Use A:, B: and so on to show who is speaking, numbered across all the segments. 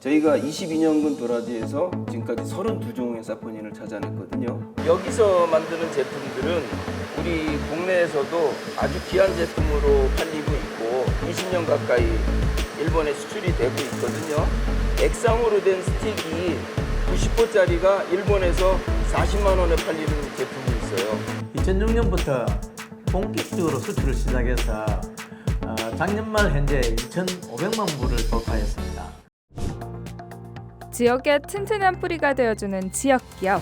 A: 저희가 22년근 도라지에서 지금까지 32종의 사포닌을 찾아냈거든요. 여기서 만드는 제품들은 우리 국내에서도 아주 귀한 제품으로 팔리고 있고 20년 가까이 일본에 수출이 되고 있거든요. 액상으로 된 스틱이 90호짜리가 일본에서 40만 원에 팔리는 제품이 있어요.
B: 2006년부터 본격적으로 수출을 시작해서 작년 말 현재 2,500만 부를 돌파했습니다.
C: 지역의 튼튼한 뿌리가 되어주는 지역기업.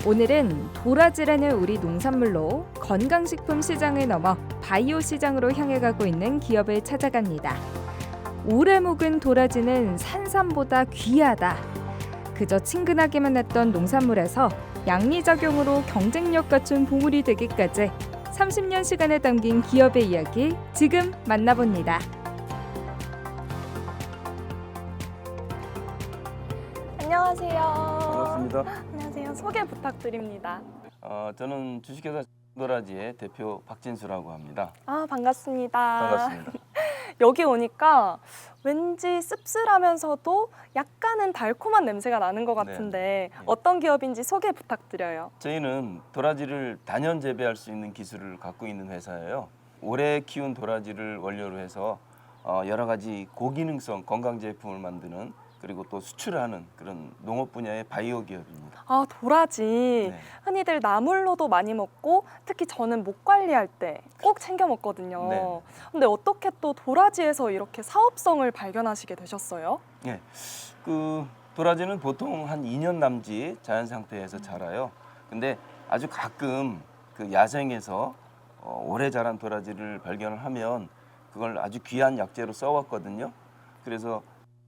C: 오늘은 도라지라는 우리 농산물로 건강식품 시장을 넘어 바이오 시장으로 향해 가고 있는 기업을 찾아갑니다. 오래 묵은 도라지는 산삼보다 귀하다. 그저 친근하게만 했던 농산물에서 양리작용으로 경쟁력 갖춘 보물이 되기까지 30년 시간에 담긴 기업의 이야기 지금 만나봅니다.
D: 안녕하세요.
A: 반갑습니다.
D: 안녕하세요. 소개 부탁드립니다.
A: 저는 주식회사 도라지의 대표 박진수라고 합니다.
D: 반갑습니다.
A: 반갑습니다.
D: 여기 오니까 왠지 씁쓸하면서도 약간은 달콤한 냄새가 나는 것 같은데 어떤 기업인지 소개 부탁드려요.
A: 저희는 도라지를 단연 재배할 수 있는 기술을 갖고 있는 회사예요. 오래 키운 도라지를 원료로 해서 여러 가지 고기능성 건강 제품을 만드는 그리고 또 수출하는 그런 농업 분야의 바이오 기업입니다.
D: 도라지.
A: 네.
D: 흔히들 나물로도 많이 먹고 특히 저는 목 관리할 때 꼭 챙겨 먹거든요.
A: 네.
D: 근데 어떻게 또 도라지에서 이렇게 사업성을 발견하시게 되셨어요?
A: 네, 그 도라지는 보통 한 2년 남짓 자연 상태에서 자라요. 근데 아주 가끔 그 야생에서 오래 자란 도라지를 발견을 하면 그걸 아주 귀한 약재로 써왔거든요. 그래서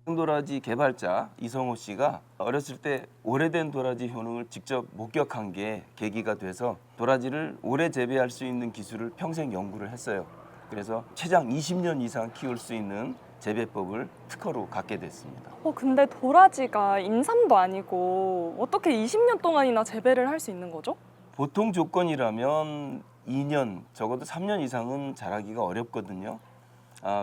A: 도라지 개발자 이성호 씨가 어렸을 때 오래된 도라지 효능을 직접 목격한 게 계기가 돼서 도라지를 오래 재배할 수 있는 기술을 평생 연구를 했어요. 그래서 최장 20년 이상 키울 수 있는 재배법을 특허로 갖게 됐습니다.
D: 근데 도라지가 인삼도 아니고 어떻게 20년 동안이나 재배를 할 수 있는 거죠?
A: 보통 조건이라면 2년, 적어도 3년 이상은 자라기가 어렵거든요.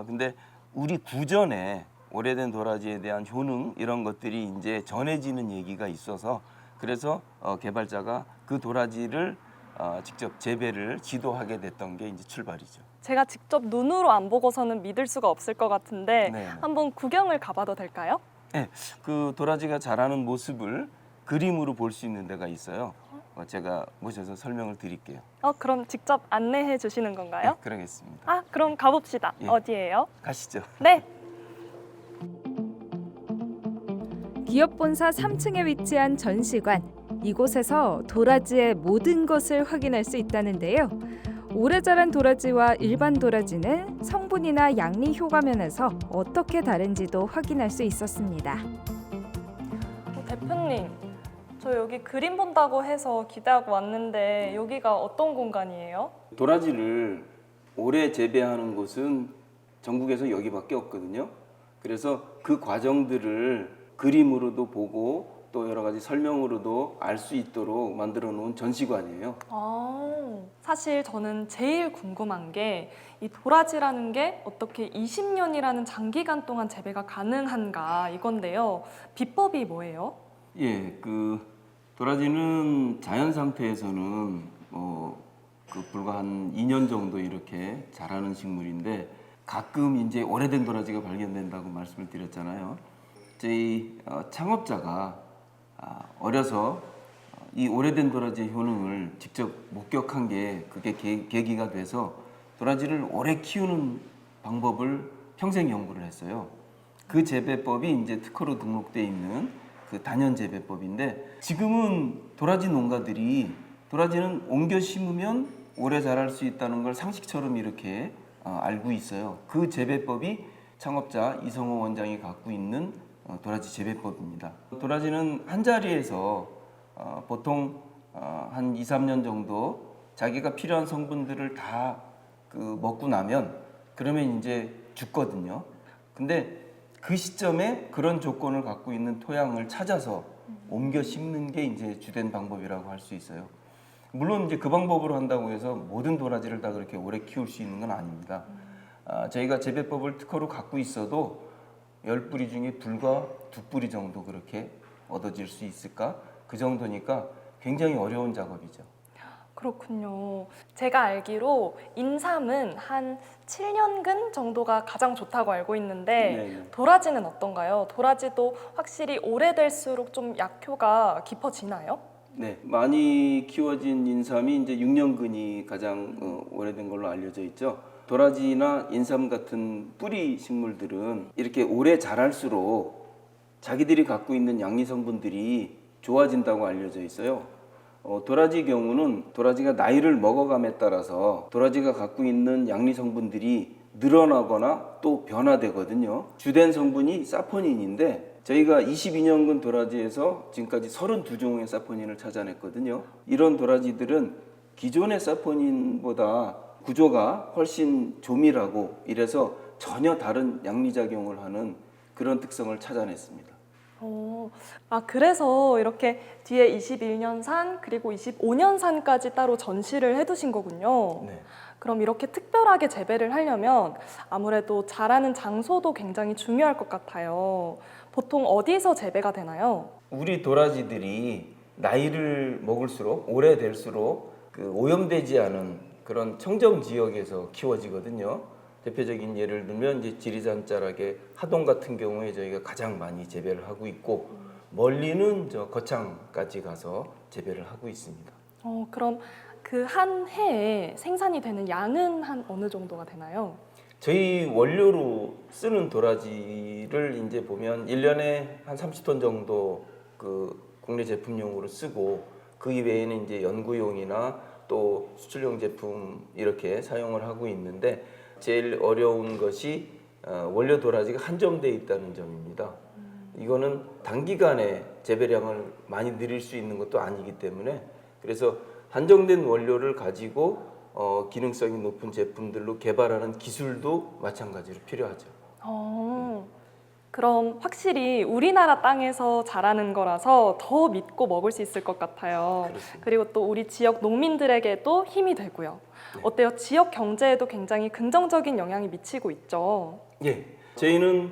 A: 근데 우리 구전에 오래된 도라지에 대한 효능 이런 것들이 이제 전해지는 얘기가 있어서 그래서 개발자가 그 도라지를 직접 재배를 지도하게 됐던 게 이제 출발이죠.
D: 제가 직접 눈으로 안 보고서는 믿을 수가 없을 것 같은데
A: 네.
D: 한번 구경을 가봐도 될까요?
A: 네, 그 도라지가 자라는 모습을 그림으로 볼 수 있는 데가 있어요. 제가 모셔서 설명을 드릴게요.
D: 그럼 직접 안내해 주시는 건가요?
A: 네, 그러겠습니다.
D: 그럼 가봅시다.
A: 예.
D: 어디예요?
A: 가시죠.
D: 네.
C: 기업 본사 3층에 위치한 전시관. 이곳에서 도라지의 모든 것을 확인할 수 있다는데요. 오래 자란 도라지와 일반 도라지는 성분이나 양리 효과 면에서 어떻게 다른지도 확인할 수 있었습니다.
D: 대표님, 저 여기 그림 본다고 해서 기대하고 왔는데 여기가 어떤 공간이에요?
A: 도라지를 오래 재배하는 곳은 전국에서 여기밖에 없거든요. 그래서 그 과정들을 그림으로도 보고 또 여러 가지 설명으로도 알 수 있도록 만들어 놓은 전시관이에요.
D: 사실 저는 제일 궁금한 게 이 도라지라는 게 어떻게 20년이라는 장기간 동안 재배가 가능한가 이건데요. 비법이 뭐예요?
A: 예, 그 도라지는 자연 상태에서는 불과 한 2년 정도 이렇게 자라는 식물인데 가끔 이제 오래된 도라지가 발견된다고 말씀을 드렸잖아요. 저희 창업자가 어려서 이 오래된 도라지의 효능을 직접 목격한 게 그게 계기가 돼서 도라지를 오래 키우는 방법을 평생 연구를 했어요. 그 재배법이 이제 특허로 등록돼 있는 그 단연 재배법인데 지금은 도라지 농가들이 도라지는 옮겨 심으면 오래 자랄 수 있다는 걸 상식처럼 이렇게 알고 있어요. 그 재배법이 창업자 이성호 원장이 갖고 있는 도라지 재배법입니다. 도라지는 한 자리에서 보통 한 2, 3년 정도 자기가 필요한 성분들을 다 먹고 나면 그러면 이제 죽거든요. 근데 그 시점에 그런 조건을 갖고 있는 토양을 찾아서 옮겨 심는 게 이제 주된 방법이라고 할 수 있어요. 물론 이제 그 방법으로 한다고 해서 모든 도라지를 다 그렇게 오래 키울 수 있는 건 아닙니다. 저희가 재배법을 특허로 갖고 있어도 10뿌리 중에 불과 2뿌리 정도 그렇게 얻어질 수 있을까? 그 정도니까 굉장히 어려운 작업이죠.
D: 그렇군요. 제가 알기로 인삼은 한 7년근 정도가 가장 좋다고 알고 있는데
A: 네네.
D: 도라지는 어떤가요? 도라지도 확실히 오래될수록 좀 약효가 깊어지나요?
A: 네, 많이 키워진 인삼이 이제 6년근이 가장 오래된 걸로 알려져 있죠. 도라지나 인삼 같은 뿌리 식물들은 이렇게 오래 자랄수록 자기들이 갖고 있는 양리 성분들이 좋아진다고 알려져 있어요. 도라지 경우는 도라지가 나이를 먹어감에 따라서 도라지가 갖고 있는 양리 성분들이 늘어나거나 또 변화되거든요. 주된 성분이 사포닌인데 저희가 22년근 도라지에서 지금까지 32종의 사포닌을 찾아냈거든요. 이런 도라지들은 기존의 사포닌보다 구조가 훨씬 조밀하고 이래서 전혀 다른 양리작용을 하는 그런 특성을 찾아냈습니다.
D: 그래서 이렇게 뒤에 21년산 그리고 25년산까지 따로 전시를 해두신 거군요.
A: 네.
D: 그럼 이렇게 특별하게 재배를 하려면 아무래도 자라는 장소도 굉장히 중요할 것 같아요. 보통 어디서 재배가 되나요?
A: 우리 도라지들이 나이를 먹을수록 오래될수록 그 오염되지 않은 그런 청정 지역에서 키워지거든요. 대표적인 예를 들면 이제 지리산 자락의 하동 같은 경우에 저희가 가장 많이 재배를 하고 있고 멀리는 저 거창까지 가서 재배를 하고 있습니다.
D: 그럼 그 한 해에 생산이 되는 양은 한 어느 정도가 되나요?
A: 저희 원료로 쓰는 도라지를 이제 보면 1년에 한 30톤 정도 그 국내 제품용으로 쓰고 그 이외에는 이제 연구용이나 또 수출용 제품 이렇게 사용을 하고 있는데 제일 어려운 것이 원료 도라지가 한정돼 있다는 점입니다. 이거는 단기간에 재배량을 많이 늘릴 수 있는 것도 아니기 때문에 그래서 한정된 원료를 가지고 기능성이 높은 제품들로 개발하는 기술도 마찬가지로 필요하죠.
D: 그럼 확실히 우리나라 땅에서 자라는 거라서 더 믿고 먹을 수 있을 것 같아요.
A: 그렇습니다.
D: 그리고 또 우리 지역 농민들에게도 힘이 되고요.
A: 네.
D: 어때요? 지역 경제에도 굉장히 긍정적인 영향이 미치고 있죠.
A: 예, 저희는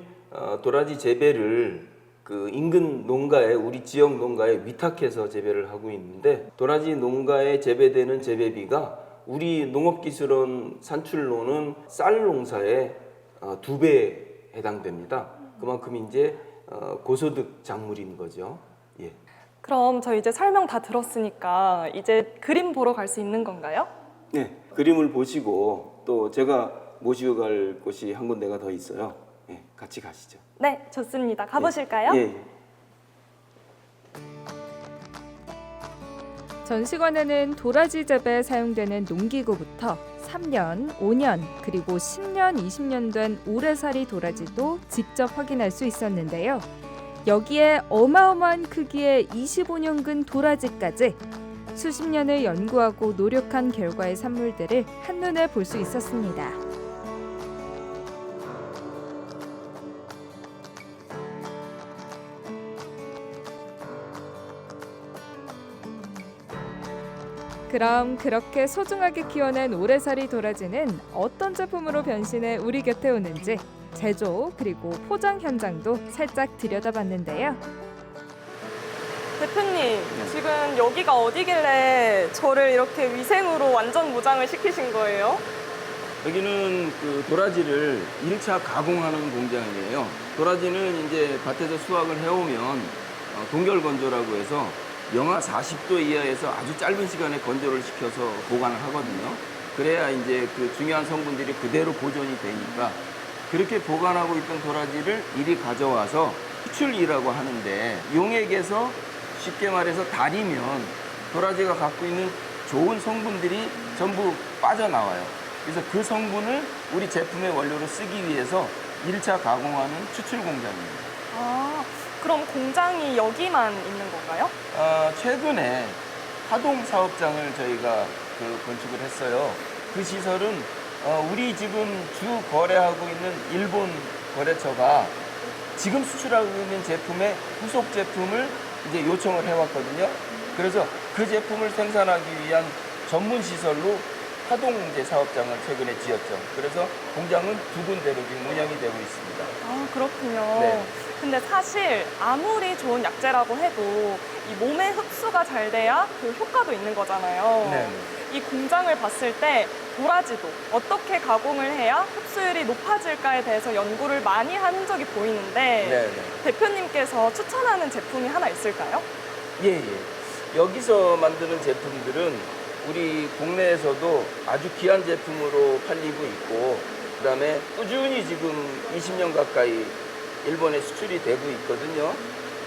A: 도라지 재배를 그 인근 농가에 우리 지역 농가에 위탁해서 재배를 하고 있는데 도라지 농가에 재배되는 재배비가 우리 농업기술원 산출로는 쌀 농사의 2배 해당됩니다. 그만큼 이제 고소득 작물인 거죠. 예.
D: 그럼 저 이제 설명 다 들었으니까 이제 그림 보러 갈 수 있는 건가요?
A: 네, 그림을 보시고 또 제가 모시고 갈 곳이 한 군데가 더 있어요. 예, 같이 가시죠.
D: 네, 좋습니다. 가보실까요?
A: 예, 예.
C: 전시관에는 도라지 재배에 사용되는 농기구부터 3년, 5년, 그리고 10년, 20년 된 오래살이 도라지도 직접 확인할 수 있었는데요. 여기에 어마어마한 크기의 25년근 도라지까지 수십 년을 연구하고 노력한 결과의 산물들을 한눈에 볼 수 있었습니다. 그럼 그렇게 소중하게 키워낸 오래살이 도라지는 어떤 제품으로 변신해 우리 곁에 오는지 제조 그리고 포장 현장도 살짝 들여다봤는데요.
D: 대표님, 지금 여기가 어디길래 저를 이렇게 위생으로 완전 무장을 시키신 거예요?
A: 여기는 그 도라지를 1차 가공하는 공장이에요. 도라지는 이제 밭에서 수확을 해오면 동결 건조라고 해서 영하 40도 이하에서 아주 짧은 시간에 건조를 시켜서 보관을 하거든요. 그래야 이제 그 중요한 성분들이 그대로 보존이 되니까 그렇게 보관하고 있던 도라지를 이리 가져와서 추출이라고 하는데 용액에서 쉽게 말해서 달이면 도라지가 갖고 있는 좋은 성분들이 전부 빠져나와요. 그래서 그 성분을 우리 제품의 원료로 쓰기 위해서 1차 가공하는 추출 공장입니다.
D: 그럼 공장이 여기만 있는 건가요?
A: 최근에 하동 사업장을 저희가 건축을 했어요. 그 시설은 우리 지금 주 거래하고 있는 일본 거래처가 지금 수출하고 있는 제품의 후속 제품을 이제 요청을 해왔거든요. 그래서 그 제품을 생산하기 위한 전문 시설로 하동 이제 사업장을 최근에 지었죠. 그래서 공장은 두 군데로 지금 운영이 되고 있습니다.
D: 아, 그렇군요.
A: 네.
D: 근데 사실 아무리 좋은 약재라고 해도 이 몸에 흡수가 잘 돼야 그 효과도 있는 거잖아요.
A: 네.
D: 이 공장을 봤을 때 도라지도 어떻게 가공을 해야 흡수율이 높아질까에 대해서 연구를 많이 한 흔적이 보이는데
A: 네.
D: 대표님께서 추천하는 제품이 하나 있을까요?
A: 예. 여기서 만드는 제품들은 우리 국내에서도 아주 귀한 제품으로 팔리고 있고, 그다음에 꾸준히 지금 20년 가까이 일본에 수출이 되고 있거든요.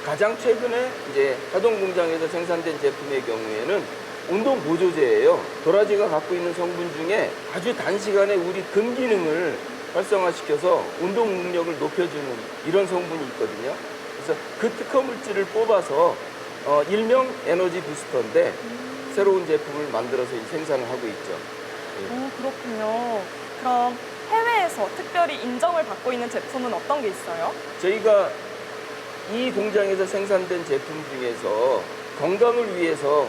A: 가장 최근에 이제 하동 공장에서 생산된 제품의 경우에는 운동 보조제예요. 도라지가 갖고 있는 성분 중에 아주 단시간에 우리 근 기능을 활성화시켜서 운동 능력을 높여주는 이런 성분이 있거든요. 그래서 그 특허 물질을 뽑아서 일명 에너지 부스터인데 새로운 제품을 만들어서 생산을 하고 있죠.
D: 오, 그렇군요. 그럼 해외에서 특별히 인정을 받고 있는 제품은 어떤 게 있어요?
A: 저희가 이 공장에서 생산된 제품 중에서 건강을 위해서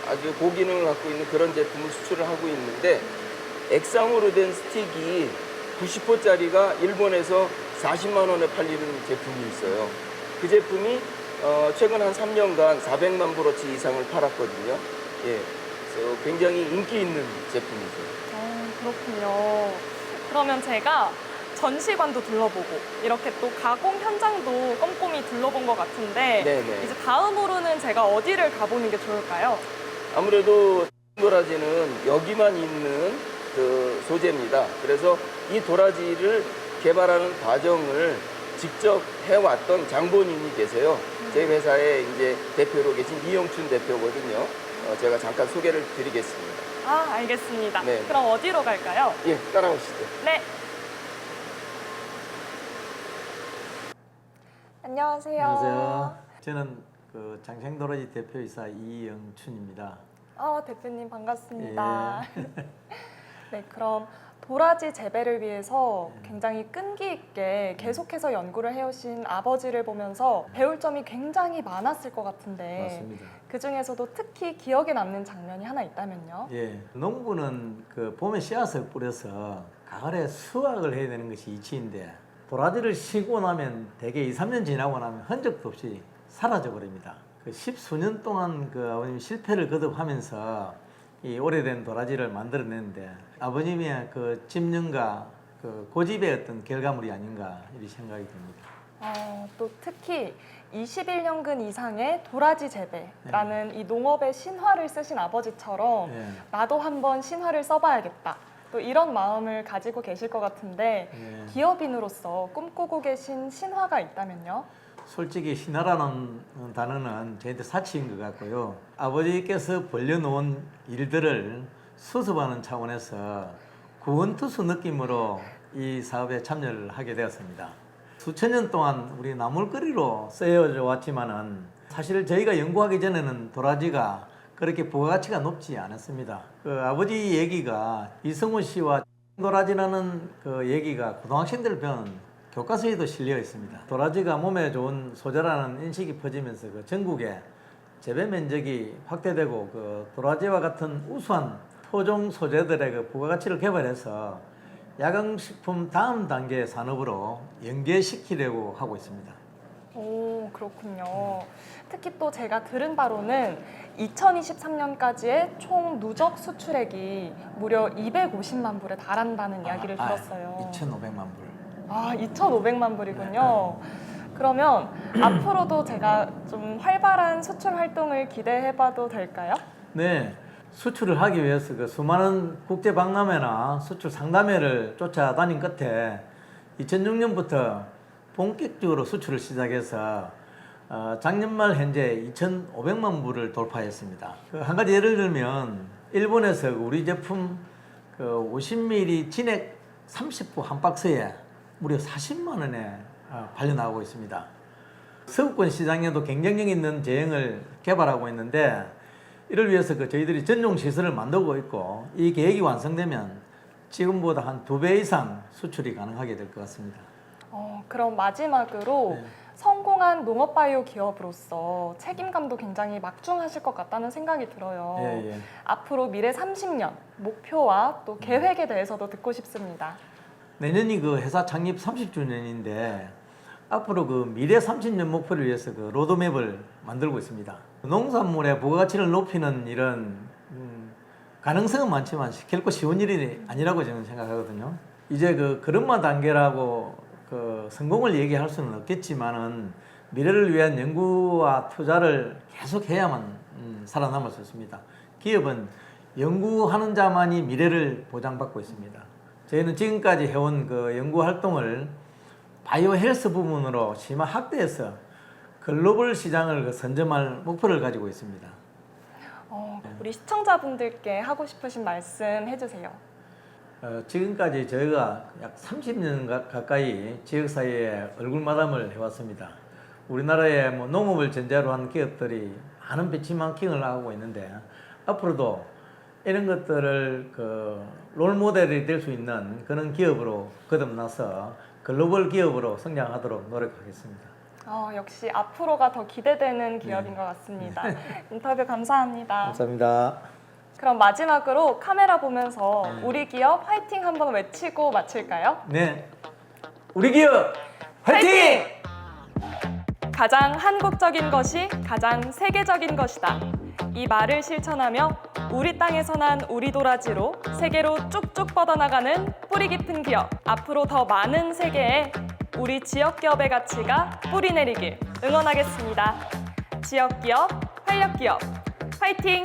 A: 아주 고기능을 갖고 있는 그런 제품을 수출을 하고 있는데, 액상으로 된 스틱이 90호짜리가 일본에서 40만 원에 팔리는 제품이 있어요. 그 제품이 최근 한 3년간 400만 브로치 이상을 팔았거든요. 예, 그래서 굉장히 인기 있는 제품이죠.
D: 그렇군요. 그러면 제가 전시관도 둘러보고 이렇게 또 가공 현장도 꼼꼼히 둘러본 것 같은데
A: 네네.
D: 이제 다음으로는 제가 어디를 가보는 게 좋을까요?
A: 아무래도 도라지는 여기만 있는 그 소재입니다. 그래서 이 도라지를 개발하는 과정을 직접 해왔던 장본인이 계세요. 저희 회사에 이제 대표로 계신 이영춘 대표거든요. 제가 잠깐 소개를 드리겠습니다.
D: 아, 알겠습니다.
A: 네.
D: 그럼 어디로 갈까요?
A: 예, 따라오시죠.
D: 네. 안녕하세요.
B: 안녕하세요. 저는 그 장생도라지 대표이사 이영춘입니다.
D: 대표님 반갑습니다. 네, 그럼 도라지 재배를 위해서 굉장히 끈기 있게 계속해서 연구를 해오신 아버지를 보면서 배울 점이 굉장히 많았을 것 같은데
B: 맞습니다.
D: 그 중에서도 특히 기억에 남는 장면이 하나 있다면요?
B: 예, 농부는 그 봄에 씨앗을 뿌려서 가을에 수확을 해야 되는 것이 이치인데 도라지를 심고 나면 대개 2, 3년 지나고 나면 흔적도 없이 사라져 버립니다. 그 10수년 동안 그 아버님이 실패를 거듭하면서 이 오래된 도라지를 만들어냈는데 아버님의 그 집념과 그 고집의 어떤 결과물이 아닌가 이렇게 생각이 듭니다.
D: 또 특히 21년근 이상의 도라지 재배라는 이 농업의 신화를 쓰신 아버지처럼
B: 예.
D: 나도 한번 신화를 써봐야겠다. 또 이런 마음을 가지고 계실 것 같은데
B: 예.
D: 기업인으로서 꿈꾸고 계신 신화가 있다면요?
B: 솔직히 신화라는 단어는 저한테 사치인 것 같고요. 아버지께서 벌려놓은 일들을 수습하는 차원에서 구원투수 느낌으로 이 사업에 참여를 하게 되었습니다. 수천 년 동안 우리 나물거리로 쓰여져 왔지만은 사실 저희가 연구하기 전에는 도라지가 그렇게 부가가치가 높지 않았습니다. 그 아버지 얘기가 이성우 씨와 도라지라는 그 얘기가 고등학생들 배운 교과서에도 실려 있습니다. 도라지가 몸에 좋은 소재라는 인식이 퍼지면서 그 전국에 재배 면적이 확대되고 그 도라지와 같은 우수한 토종 소재들의 그 부가가치를 개발해서 야광식품 다음 단계 산업으로 연계시키려고 하고 있습니다.
D: 오, 그렇군요. 특히 또 제가 들은 바로는 2023년까지의 총 누적 수출액이 무려 250만 불에 달한다는 이야기를 들었어요.
B: 2,500만 불.
D: 2,500만 불이군요. 그러면 앞으로도 제가 좀 활발한 수출 활동을 기대해봐도 될까요?
B: 네, 수출을 하기 위해서 그 수많은 국제 박람회나 수출 상담회를 쫓아다닌 끝에 2006년부터 본격적으로 수출을 시작해서 작년 말 현재 2,500만 불을 돌파했습니다. 한 가지 예를 들면 일본에서 우리 제품 50ml 진액 30부 한 박스에 무려 40만 원에 팔려나가고 있습니다. 서구권 시장에도 경쟁력 있는 제형을 개발하고 있는데 이를 위해서 저희들이 전용 시설을 만들고 있고 이 계획이 완성되면 지금보다 한 2배 이상 수출이 가능하게 될 것 같습니다.
D: 그럼 마지막으로
B: 네.
D: 성공한 농업 바이오 기업으로서 책임감도 굉장히 막중하실 것 같다는 생각이 들어요.
B: 예, 예.
D: 앞으로 미래 30년 목표와 또 계획에 대해서도 듣고 싶습니다.
B: 내년이 그 회사 창립 30주년인데 앞으로 그 미래 30년 목표를 위해서 그 로드맵을 만들고 있습니다. 농산물의 부가가치를 높이는 일은 가능성은 많지만 결코 쉬운 일이 아니라고 저는 생각하거든요. 이제 그 걸음마 단계라고 그 성공을 얘기할 수는 없겠지만은 미래를 위한 연구와 투자를 계속 해야만 살아남을 수 있습니다. 기업은 연구하는 자만이 미래를 보장받고 있습니다. 저희는 지금까지 해온 그 연구 활동을 바이오 헬스 부문으로 심화 확대해서 글로벌 시장을 그 선점할 목표를 가지고 있습니다.
D: 우리 시청자분들께 하고 싶으신 말씀 해주세요.
B: 지금까지 저희가 약 30년 가까이 지역사회에 얼굴마담을 해왔습니다. 우리나라의 뭐 농업을 전제로 한 기업들이 많은 벤치마킹을 하고 있는데 앞으로도 이런 것들을 그 롤모델이 될 수 있는 그런 기업으로 거듭나서 글로벌 기업으로 성장하도록 노력하겠습니다.
D: 역시 앞으로가 더 기대되는 기업인 것 같습니다. 인터뷰 감사합니다.
B: 감사합니다.
D: 그럼 마지막으로 카메라 보면서 우리 기업 화이팅 한번 외치고 마칠까요?
B: 네, 우리 기업 화이팅!
D: 가장 한국적인 것이 가장 세계적인 것이다. 이 말을 실천하며 우리 땅에서 난 우리 도라지로 세계로 쭉쭉 뻗어나가는 뿌리 깊은 기업. 앞으로 더 많은 세계에 우리 지역 기업의 가치가 뿌리 내리길 응원하겠습니다. 지역 기업, 활력 기업, 화이팅!